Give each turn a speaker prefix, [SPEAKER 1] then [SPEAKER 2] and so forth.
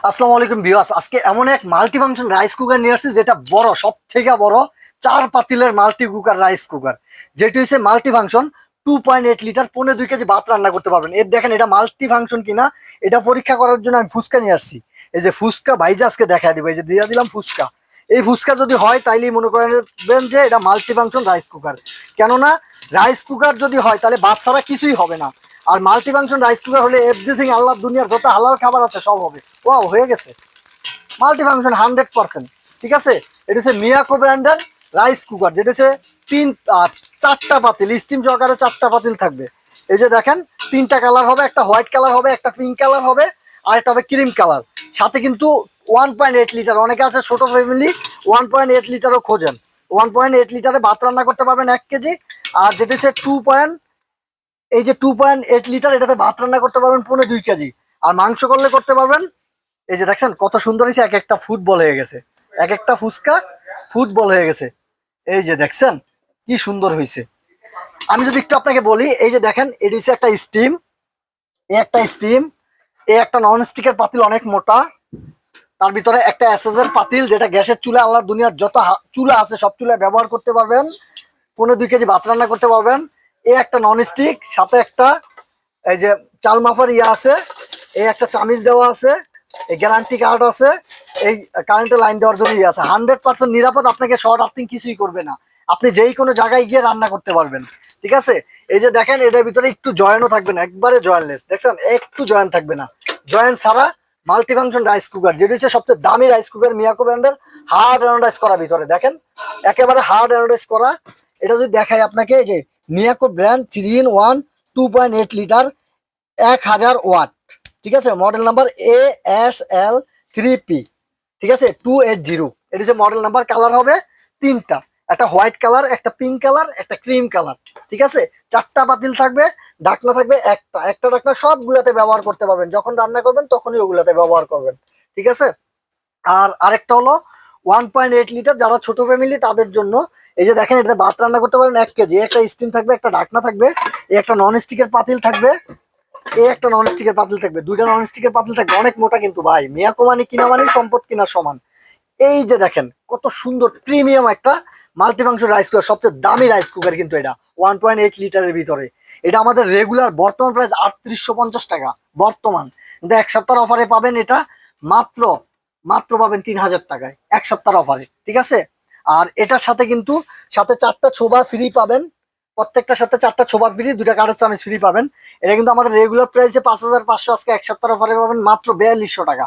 [SPEAKER 1] আসসালামু আলাইকুম ভিউয়ার্স, আজকে এমন এক মাল্টি ফাংশন রাইস কুকার নিয়ে আসছি যেটা বড়, সব থেকে বড় 4 পাতিলের মাল্টি কুকার রাইস কুকার, যেটি হচ্ছে মাল্টি ফাংশন 2.8 লিটার 2.5 কেজি ভাত রান্না করতে পারবেন। এর দেখেন এটা মাল্টি ফাংশন কিনা, এটা পরীক্ষা করার জন্য আমি ফুচকা নিয়ে আসছি। এই যে ফুচকা ভাইজা আজকে দেখা দিব, এই যে দিয়ে দিলাম ফুচকা। এই ফুচকা যদি হয় তাইলেই মনে করবেন যে এটা মাল্টি ফাংশন রাইস কুকার। কেননা রাইস কুকার যদি হয় তাহলে ভাত ছাড়া কিছুই হবে না, আর মাল্টি ফাংশন রাইস কুকার হলে এভরিথিং, আল্লাহ দুনিয়ার যত হালাল খাবার আছে সব হবে। ওয়াও, হয়ে গেছে মাল্টি ফাংশন 100%। ঠিক আছে, এটা হচ্ছে মিয়াকো ব্র্যান্ডের রাইস কুকার, যেটা হচ্ছে 4টা পাতিল, স্টিম সহকারে 4টা পাতিল থাকবে। এই যে দেখেন 3টা কালার হবে, একটা হোয়াইট কালার হবে, একটা পিঙ্ক কালার হবে, আর একটা হবে ক্রিম কালার। সাথে কিন্তু 1.8 লিটার, অনেকে আছে ছোট ফ্যামিলি 1.8 লিটারও খোঁজেন। 1.8 লিটারে ভাত রান্না করতে পারবেন 1 কেজি। আর যেটা হচ্ছে এই যে 2.8 লিটার, এটাতে ভাত রান্না করতে পারবেন 2.5 কেজি। আর মাংস করলে করতে পারবেন। এই যে দেখছেন কত সুন্দর হয়েছে, এক একটা ফুটবল হয়ে গেছে, এক একটা ফুচকা ফুটবল হয়ে গেছে। এই যে দেখছেন কি সুন্দর হয়েছে। আমি যদি একটু আপনাকে বলি, এই যে দেখেন এটি হচ্ছে একটা স্টিম, এই একটা স্টিম, এই একটা নন স্টিকের পাতিল অনেক মোটা, তার ভিতরে একটা এসএস এর পাতিল, যেটা গ্যাসের চুলা, আল্লাহ দুনিয়ার যত চুলা আছে সব চুলা ব্যবহার করতে পারবেন, 2.5 কেজি ভাত রান্না করতে পারবেন। এই একটা নন স্টিক, সাথে একটা এই যে চাল মাফার ইয়ে আছে, এই একটা চামিচ দেওয়া আছে, এই গ্যারান্টি কার্ড আছে, এই কারেন্টের লাইন দেওয়ার জন্য ইয়ে আছে। 100% নিরাপদ, আপনাকে শর্ট আর্থিং কিছুই করবে না, আপনি যেই কোনো জায়গায় গিয়ে রান্না করতে পারবেন। ঠিক আছে, এই যে দেখেন এটার ভিতরে একটু জয়েন্টও থাকবে না, একবারে জয়েন্টলেস, দেখছেন একটু জয়েন্ট থাকবে না, জয়েন্ট ছাড়া মাল্টি ফাংশন রাইস কুকার, যেটা হচ্ছে সবচেয়ে দামি রাইস কুকার মিয়াকো ব্র্যান্ডের। হার্ড অ্যানোডাইজ করা ভিতরে, দেখেন একেবারে হার্ড অ্যানোডাইজ করা। এটা যদি দেখাই আপনাকে, এই যে Miyako brand 3-in-1 2.8 litre 1000 watt. ঠিক আছে, মডেল নাম্বার ASL3P, ঠিক আছে 280। এটা যে মডেল নাম্বার। কালার হবে 3টা, একটা হোয়াইট কালার, একটা পিঙ্ক কালার, একটা ক্রিম কালার। ঠিক আছে, 4টা পাতিল থাকবে, ঢাকনা থাকবে একটা একটা ঢাকনা সবগুলাতে ব্যবহার করতে পারবেন, যখন রান্না করবেন তখনই ওগুলাতে ব্যবহার করবেন। ঠিক আছে, আর আরেকটা হলো 1.8 লিটার, যারা ছোট ফ্যামিলি তাদের জন্য। এই যে দেখেন এটাতে ভাত রান্না করতে পারেন 1 কেজি, একটা স্টিম থাকবে, একটা ঢাকনা থাকবে, একটা নন স্টিকের পাতিল থাকবে, এই একটা নন স্টিকের পাতিল থাকবে, 2টা নন স্টিকের পাতিল থাকবে। অনেক মোটা কিন্তু ভাই, মিয়াকো মানে কিনা মানে সম্পদ কিনা সমান। এই যে দেখেন কত সুন্দর প্রিমিয়াম একটা মাল্টি ফাংশন রাইস কুকার, সবচেয়ে দামি রাইস কুকার কিন্তু এটা 1.8 লিটারের ভিতরে। এটা আমাদের রেগুলার বর্তমান প্রাইস 3850 টাকা বর্তমান, কিন্তু এক সপ্তাহ অফারে পাবেন এটা মাত্র মাত্র পাবেন 3000 টাকায়, এক সপ্তাহ অফারে। ঠিক আছে, আর এটার সাথে কিন্তু সাথে 4টা ছোবা ফ্রি পাবেন, প্রত্যেকটার সাথে 4টা ছোবা ফ্রি, 2টা কাঠের চামচ ফ্রি পাবেন। এটা কিন্তু আমাদের রেগুলার প্রাইসে 5500, আজকে এক সপ্তাহ অফারে পাবেন মাত্র 4200 টাকা।